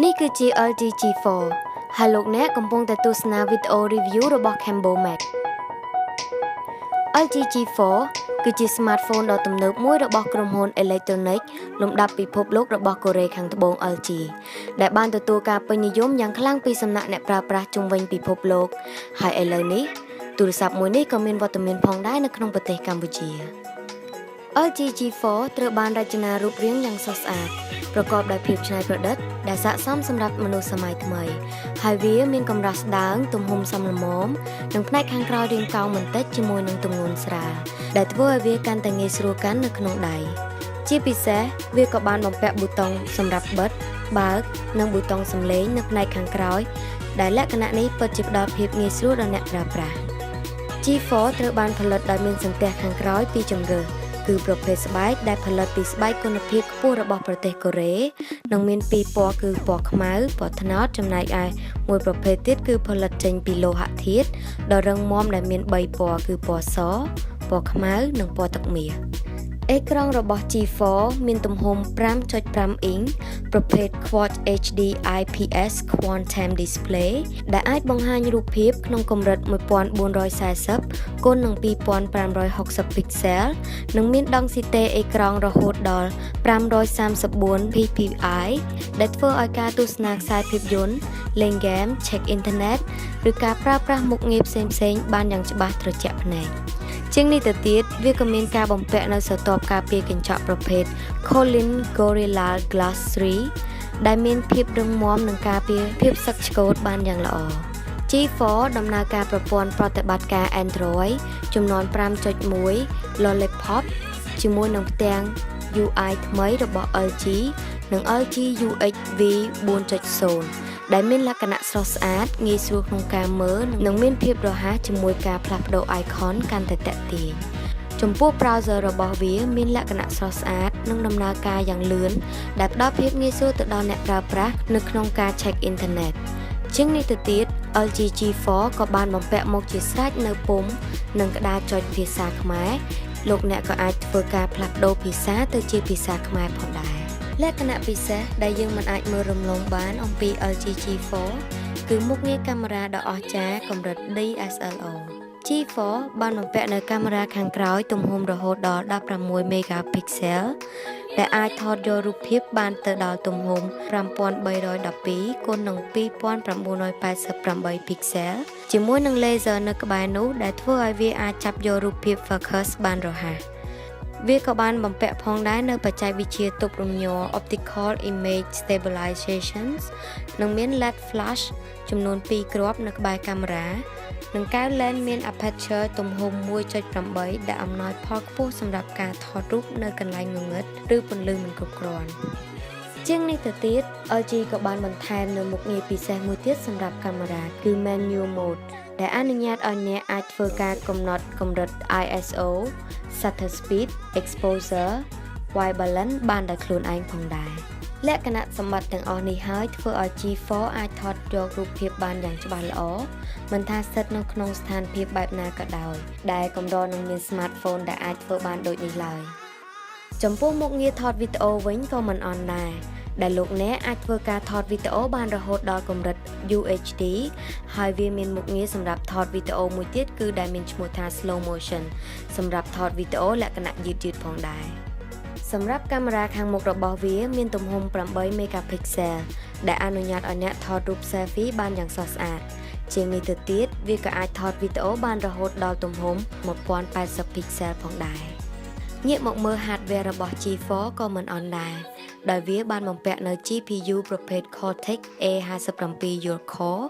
นี่คือ LG G4 ហើយលោកអ្នកកំពុងតែទស្សនាវីដេអូ review របស់ Cambo Mac LG G4 គឺជា smartphone ដ៏ទំនើបមួយរបស់ក្រុមហ៊ុន Electronic លំដាប់ពិភពលោករបស់កូរ៉េខាងត្បូង LG ដែលបានទទួលការពេញនិយមយ៉ាងខ្លាំងពីសំណាក់អ្នកប្រើប្រាស់ជុំវិញពិភពលោកហើយឥឡូវនេះទូរស័ព្ទមួយនេះក៏មានវត្តមានផងដែរនៅក្នុងប្រទេសកម្ពុជា LG G4 ត្រូវបានរចនារូបរាងយ៉ាងស្រស់ស្អាតប្រកបដោយភាពច្នៃប្រឌិតដែលស័ក្តិសមសម្រាប់មនុស្សសម័យថ្មីហើយវាមានកម្រាស់ស្ដើងទំហំសមល្មមនិងផ្នែកខាងក្រោយរាងកោងបន្តិចជាមួយនឹងទម្ងន់ស្រាលដែលធ្វើឲ្យវាកាន់តែងាយស្រួលកាន់នៅក្នុងដៃជាពិសេសវាក៏បានបំពាក់ប៊ូតុងសម្រាប់បិទបើកនិងប៊ូតុងសំឡេងនៅផ្នែកខាងក្រោយដែលលក្ខណៈនេះពិតជាផ្ដល់ភាពងាយស្រួលដល់អ្នកប្រើប្រាស់ G4 ត្រូវបានផលិតដោយមានសន្ទះខាងក្រោយពីរជម្រើសគឺប្រភេទស្បែកដែលផលិតពីស្បែកគុណភាពខ្ពស់របស់ប្រទេសកូរ៉េនិងមានពីរពណ៌គឺពណ៌ខ្មៅពណ៌ត្នោតចំណែកឯមួយប្រភេទទៀតគឺផលិតចេញពីលោហៈធាតុដ៏រឹងមាំដែលមាន3ពណ៌គឺពណ៌សពណ៌ខ្មៅនិងពណ៌ទឹកមាសអេក្រង់របស់ G4 មានទំហំ 5.5 អ៊ីងប្រភេទ Quad HD IPS Quantum Display ដែលអាចបង្ហាញរូបភាពក្នុងកម្រិត1440គុណនឹង2560 pixel និងមានដង់ស៊ីតេអេក្រង់រហូតដល់534 ppi ដែលធ្វើឲ្យការទស្សនាខ្សែភាពយន្តលេងហ្គេម check internet ឬការប្រើប្រាស់មុខងារផ្សេងៗបានយ៉ាងច្បាស់ត្រជាក់ភ្នែកជាងនេះទៅទៀតវាក៏មានការបំពាក់នៅស្រទាប់ការពារកញ្ចក់ប្រភេទ Colin Gorilla Glass 3ដែលមានភាពរឹងមាំនិងការពារភាពសឹកឆ្កូតបានយ៉ាងល្អ G4 ដំណើរការប្រព័ន្ធប្រតិបត្តិការ Android ចំនួន 5.1 Lollipop ជាមួយនឹងផ្ទាំង UI ថ្មីរបស់ LG និង LG UX V 4.0ដែលមានលក្ខណៈស្រស់ស្អាតងាយស្រួលក្នុងការមើលនិងមានភាពរហ័សជាមួយការផ្លាស់ប្ដូរ icon កាន់តែទាក់ទាញចំពោះ browser របស់វាមានលក្ខណៈស្រស់ស្អាតនិងដំណើរការយ៉ាងលឿនដែលផ្ដល់ភាពងាយស្រួលទៅដល់អ្នកប្រើប្រាស់នៅក្នុងការ check internet ជាងនេះទៅទៀត LG G4 ក៏បានបំពាក់មកជាស្រេចនៅពុម្ពនិងក្តារចុចភាសាខ្មែរលោកអ្នកក៏អាចធ្វើការផ្លាស់ប្ដូរភាសាទៅជាភាសាខ្មែរផងដែរលក្ខណៈពិសេសដែលយើងមិនអាចមើលរំលងបានអំពី LG G4 គឺមុខងារកាមេរ៉ាដ៏អស្ចារ្យកម្រិត DSLR G4 បានបំពាក់នៅកាមេរ៉ាខាងក្រោយទំហំរហូតដល់16 megapixel ដែលអាចថតយករូបភាពបានទៅដល់ទំហំ5312គុណនឹង2988 pixel ជាមួយនឹង laser នៅក្បែរនោះដែលធ្វើឲ្យវាអាចចាប់យករូបភាព focus បានរហ័សវាក៏បានបំពាក់ផងដែរនៅបច្ចេកវិទ្យាទប់រំញ័រ Optical Image Stabilization និងមាន LED flash ចំនួន2គ្រាប់នៅក្បែរកាមេរ៉ានិងកែវ lens មាន aperture ទំហំ 1.8 ដែលអំណោយផលខ្ពស់សម្រាប់ការថតរូបនៅកន្លែងងងឹតឬពន្លឺមិនគ្រប់គ្រាន់ជាងនេះទៅទៀត LG ក៏បានបន្ថែមនៅមុខងារពិសេសមួយទៀតសម្រាប់កាមេរ៉ាគឺ Manual Mode ដែលអនុញ្ញាតឲ្យអ្នកអាចធ្វើការកំណត់កម្រិត ISO Shutter Speed Exposure White Balance បានដោយខ្លួនឯងផងដែរលក្ខណៈសម្បត្តិទាំងអស់នេះហើយធ្វើឲ្យ G4 អាចថតយករូបភាពបានយ៉ាងច្បាស់ល្អមិនថាស្ថិតនៅក្នុងស្ថានភាពបែបណាក៏ដោយដែលកម្រនឹងមាន smartphone ដែលអាចធ្វើបានដូចនេះឡើយចំពោះមុខងារថតវីដេអូវិញក៏មិនអន់ដែរដែលលោកអ្នកអាចធ្វើការថតវីដេអូបានរហូតដល់កម្រិត UHD ហើយវាមានមុខងារសម្រាប់ថតវីដេអូមួយទៀតគឺដែលមានឈ្មោះថា Slow Motion សម្រាប់ថតវីដេអូលក្ខណៈយឺតៗផងដែរសម្រាប់កាមេរ៉ាខាងមុខរបស់វាមានទំហំ8 megapixel ដែលអនុញ្ញាតឲ្យអ្នកថតរូប selfie បានយ៉ាងស្រស់ស្អាតជាងនេះទៅទៀតវាក៏អាចថតវីដេអូបានរហូតដល់ទំហំ1080 pixel ផងដែរងាកមកមើល hardware របស់ G4 ក៏មិនអន់ដែរដោយវាបានបំពាក់នៅ GPU ប្រភេទ Cortex A57 Dual-core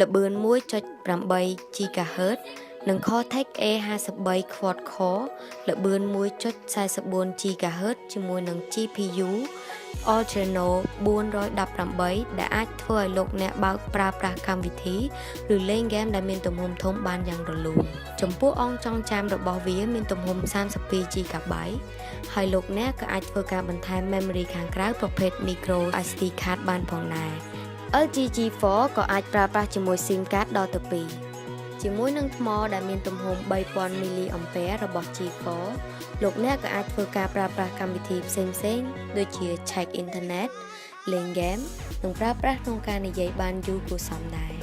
ល្បឿន 1.8 GHz និង Cortex A53 Quad-core ល្បឿន 1.44 GHz ជាមួយនឹង GPU Adreno 418ដែលអាចធ្វើឲ្យលោកអ្នកបើកប្រើប្រាស់កម្មវិធីឬលេងហ្គេមដែលមានទំហំធំបានយ៉ាងរលូនចំពោះអង្គចងចាំរបស់វាមានទំហំ32 GB ហើយលោកអ្នកក៏អាចធ្វើការបន្ថែម memory ខាងក្រៅប្រភេទ micro SD card បានផងដែរ LG G4 ក៏អាចប្រើប្រាស់ជាមួយ SIM card ដល់ទៅ2ជាមួយនឹងថ្មដែលមានទំហំ 3000 mAh របស់ G4 លោកអ្នកក៏អាចធ្វើការប្រើប្រាស់កម្មវិធីផ្សេងៗដូចជា check internet លេងហ្គេមនិងប្រើប្រាស់ក្នុងការនិយាយបានយូរគួរសមដែរ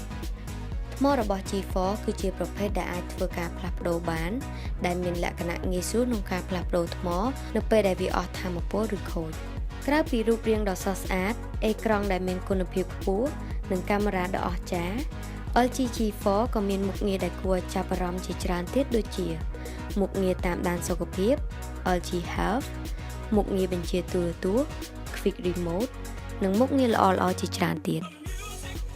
ថ្មរបស់ G4 គឺជាប្រភេទដែលអាចធ្វើការផ្លាស់ប្ដូរបានដែលមានលក្ខណៈងាយស្រួលក្នុងការផ្លាស់ប្ដូរថ្មនៅពេលដែលវាអស់ថាមពលឬខូចក្រៅពីរូបរាងដ៏ស្រស់ស្អាតអេក្រង់ដែលមានគុណភាពខ្ពស់និងកាមេរ៉ាដ៏អស្ចារ្យ LG G4 ក៏មានមុខងារដែលគួរចាប់អារម្មណ៍ជាច្រើនទៀតដូចជាមុខងារតាមដានសុខភាព LG Health មុខងារបញ្ជាទូរទស្សន៍ Quick Remote និងមុខងារល្អៗជាច្រើនទៀត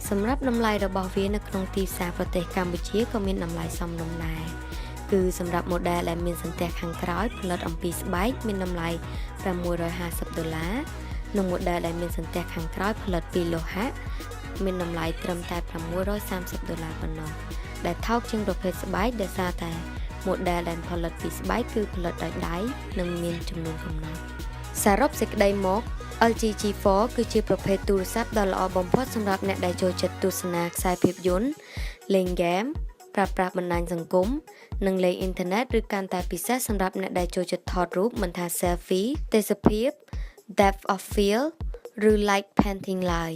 សម្រាប់តម្លៃរបស់វានៅក្នុងទីផ្សារប្រទេសកម្ពុជាក៏មានតម្លៃសមរម្យដែរគឺសម្រាប់ model ដែលមានសន្ទះខាងក្រោយផលិតអំពីស្បែកមានតម្លៃ$650និង model ដែលមានសន្ទះខាងក្រោយផលិតពីលោហៈមានតម្លៃត្រឹមតែ$630ប៉ុណ្ណោះដែលថោកជាងប្រភេទស្បែកដោយសារតែ model ដែលផលិតពីស្បែកគឺផលិតដោយដៃនិងមានចំនួនកំណត់សរុបសេចក្តីមក LG G4 គឺជាប្រភេទទូរស័ព្ទដ៏ល្អបំផុតសម្រាប់អ្នកដែលចូលចិត្តទស្សនាខ្សែភាពយន្តលេងហ្គេមប្រើប្រាស់បណ្ដាញសង្គមនិងលេងអ៊ីនធឺណិតឬកាន់តែពិសេសសម្រាប់អ្នកដែលចូលចិត្តថតរូបមិនថា selfie ទេសភាព depth of field ឬ light painting ឡើយ